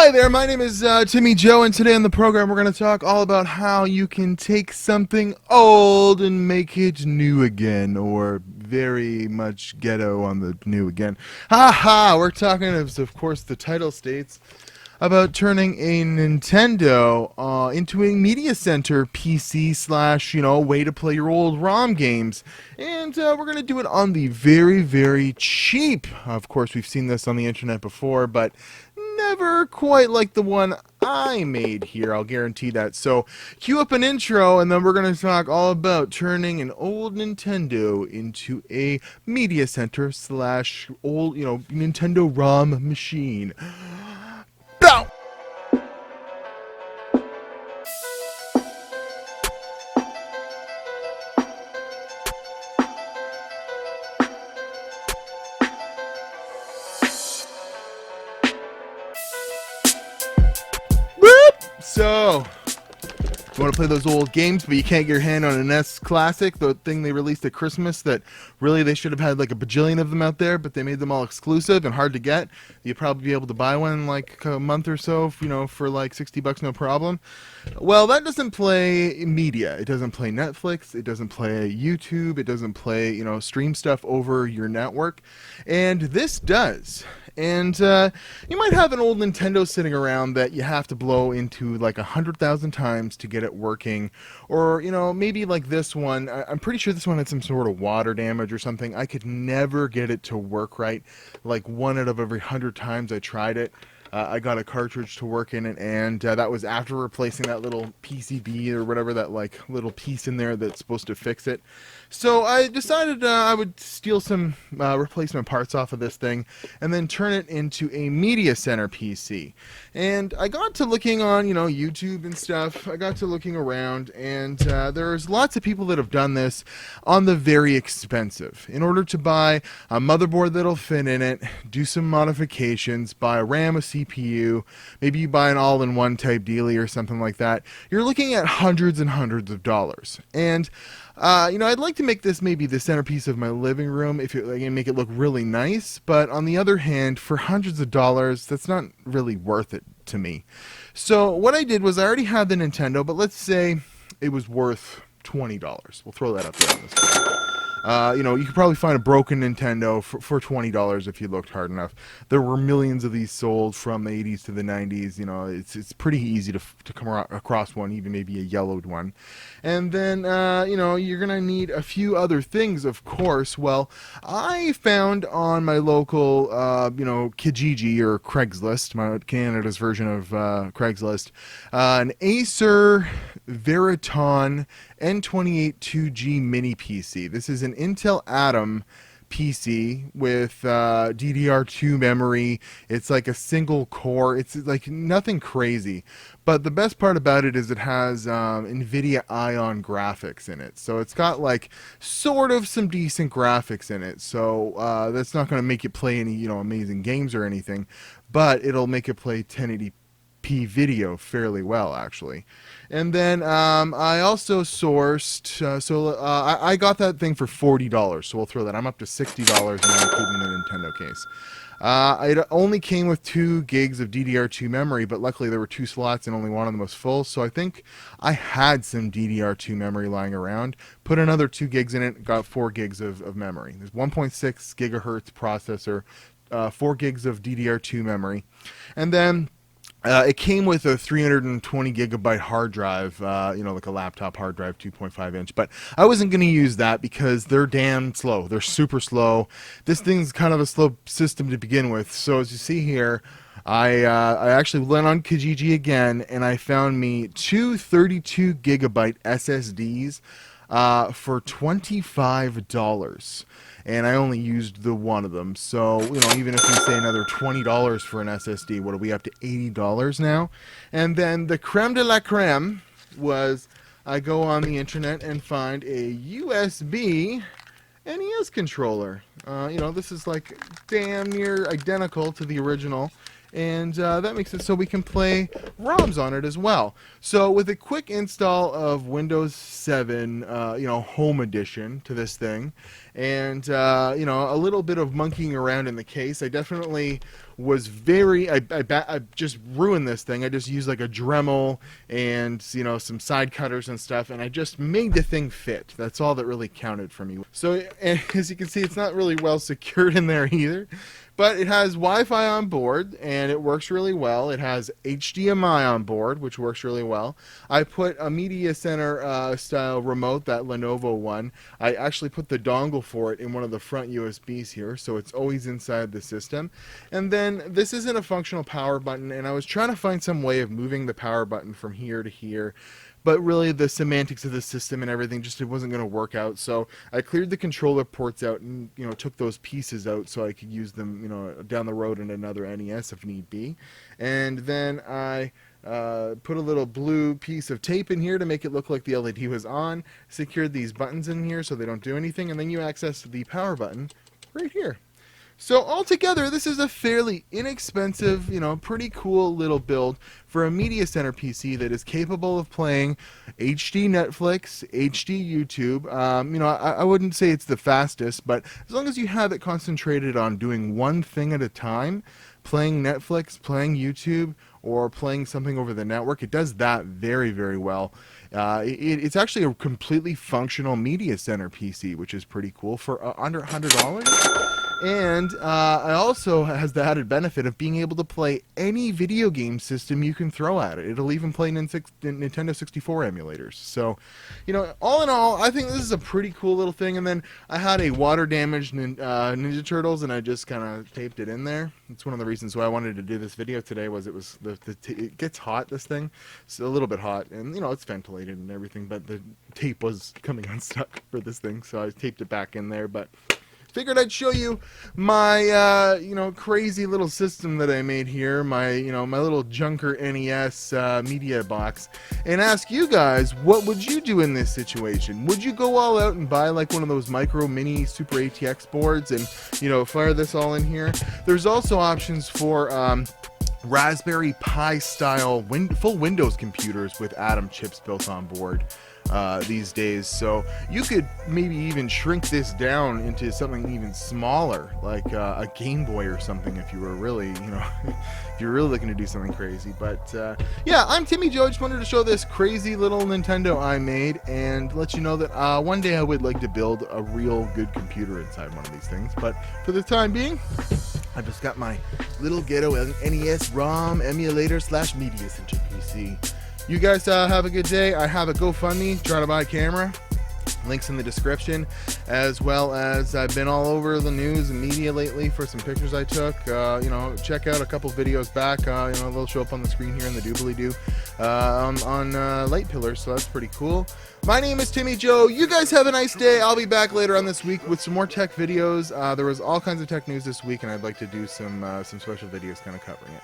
Hi there, my name is Timmy Joe, and today on the program we're going to talk all about how you can take something old and make it new again, or very much ghetto on the new again. Ha! We're talking, as of course the title states, about turning a Nintendo into a media center PC slash, way to play your old ROM games. And we're going to do it on the very, very cheap. Of course, we've seen this on the internet before, but never quite like the one I made here, I'll guarantee that. So, cue up an intro, and then we're going to talk all about turning an old Nintendo into a media center slash old, Nintendo ROM machine. Bow! So, you want to play those old games, but you can't get your hand on an NES Classic, the thing they released at Christmas that really they should have had like a bajillion of them out there, but they made them all exclusive and hard to get. You'd probably be able to buy one in like a month or so, for like $60 no problem. Well, that doesn't play media. It doesn't play Netflix. It doesn't play YouTube. It doesn't play, stream stuff over your network. And this does. And you might have an old Nintendo sitting around that you have to blow into like 100,000 times to get it working. Or, maybe like this one. I'm pretty sure this one had some sort of water damage or something. I could never get it to work right. Like 1 out of every 100 times I tried it. I got a cartridge to work in it, and that was after replacing that little PCB or whatever, that like little piece in there that's supposed to fix it. So I decided I would steal some replacement parts off of this thing and then turn it into a media center PC. And I got to looking on, YouTube and stuff. I got to looking around, and there's lots of people that have done this on the very expensive. In order to buy a motherboard that'll fit in it, do some modifications, buy a RAM, a CPU, maybe you buy an all-in-one type dealie or something like that, you're looking at hundreds and hundreds of dollars. And I'd like to make this maybe the centerpiece of my living room if it make it look really nice, but on the other hand, for hundreds of dollars, that's not really worth it to me. So what I did was I already had the Nintendo, but let's say it was worth $20. We'll throw that up there on this one. You could probably find a broken Nintendo for $20 if you looked hard enough. There were millions of these sold from the 80s to the 90s. It's pretty easy to come across one, even maybe a yellowed one. And then, you're going to need a few other things, of course. Well, I found on my local, Kijiji or Craigslist, Canada's version of Craigslist, an Acer Veriton N282G mini PC. This is an Intel Atom PC with DDR2 memory. It's like a single core. It's like nothing crazy. But the best part about it is it has NVIDIA Ion graphics in it. So it's got like sort of some decent graphics in it. So that's not going to make it play any, amazing games or anything. But it'll make it play 1080p video fairly well, actually. And then I also sourced, I got that thing for $40, so we'll throw that. I'm up to $60 now, including the Nintendo case. It only came with 2 gigs of DDR2 memory, but luckily there were 2 slots and only one of them was full, so I think I had some DDR2 memory lying around. Put another 2 gigs in it, got 4 gigs of memory. There's 1.6 gigahertz processor, 4 gigs of DDR2 memory, and then it came with a 320 gigabyte hard drive, like a laptop hard drive, 2.5 inch. But I wasn't going to use that because they're damn slow. They're super slow. This thing's kind of a slow system to begin with. So as you see here, I actually went on Kijiji again, and I found me 2 32 gigabyte SSDs for $25. And I only used the one of them. So, even if we say another $20 for an SSD, what are we up to, $80 now? And then the creme de la creme was I go on the internet and find a USB NES controller. This is like damn near identical to the original. And that makes it so we can play ROMs on it as well. So with a quick install of Windows 7, Home Edition to this thing, and a little bit of monkeying around in the case, I definitely was very, I just ruined this thing. I just used like a Dremel and, you know, some side cutters and stuff, and I just made the thing fit. That's all that really counted for me. So, and as you can see, it's not really well secured in there either. But it has Wi-Fi on board, and it works really well. It has HDMI on board, which works really well. I put a media center style remote, that Lenovo one. I actually put the dongle for it in one of the front USBs here, so it's always inside the system. And then this isn't a functional power button, and I was trying to find some way of moving the power button from here to here. But really, the semantics of the system and everything, just it wasn't going to work out. So I cleared the controller ports out and, you know, took those pieces out so I could use them, you know, down the road in another NES if need be. And then I put a little blue piece of tape in here to make it look like the LED was on. Secured these buttons in here so they don't do anything. And then you access the power button right here. So altogether, this is a fairly inexpensive, you know, pretty cool little build for a media center PC that is capable of playing HD Netflix, HD YouTube. You know, I wouldn't say it's the fastest, but as long as you have it concentrated on doing one thing at a time, playing Netflix, playing YouTube, or playing something over the network, it does that very, very well. It's actually a completely functional media center PC, which is pretty cool for under $100. And it also has the added benefit of being able to play any video game system you can throw at it. It'll even play Nintendo 64 emulators. So, you know, all in all, I think this is a pretty cool little thing. And then I had a water-damaged Ninja Turtles, and I just kind of taped it in there. It's one of the reasons why I wanted to do this video today. Was it was it gets hot, this thing. It's a little bit hot, and you know it's ventilated and everything, but the tape was coming unstuck for this thing, so I taped it back in there. But figured I'd show you my you know, crazy little system that I made here, my, you know, my little Junker NES media box, and ask you guys, what would you do in this situation? Would you go all out and buy like one of those micro mini super ATX boards and, you know, fire this all in here? There's also options for Raspberry Pi style full Windows computers with Atom chips built on board these days, so you could maybe even shrink this down into something even smaller, like a Game Boy or something, if you were really, you know, if you're really looking to do something crazy. But yeah, I'm Timmy Joe. I just wanted to show this crazy little Nintendo I made and let you know that one day I would like to build a real good computer inside one of these things. But for the time being, I've just got my little ghetto NES Rom emulator / media center PC. You guys have a good day. I have a GoFundMe, trying to buy a camera. Links in the description, as well as I've been all over the news and media lately for some pictures I took. You know, check out a couple videos back. You know, they'll show up on the screen here in the doobly-doo on light pillars, so that's pretty cool. My name is Timmy Joe. You guys have a nice day. I'll be back later on this week with some more tech videos. There was all kinds of tech news this week, and I'd like to do some special videos kind of covering it.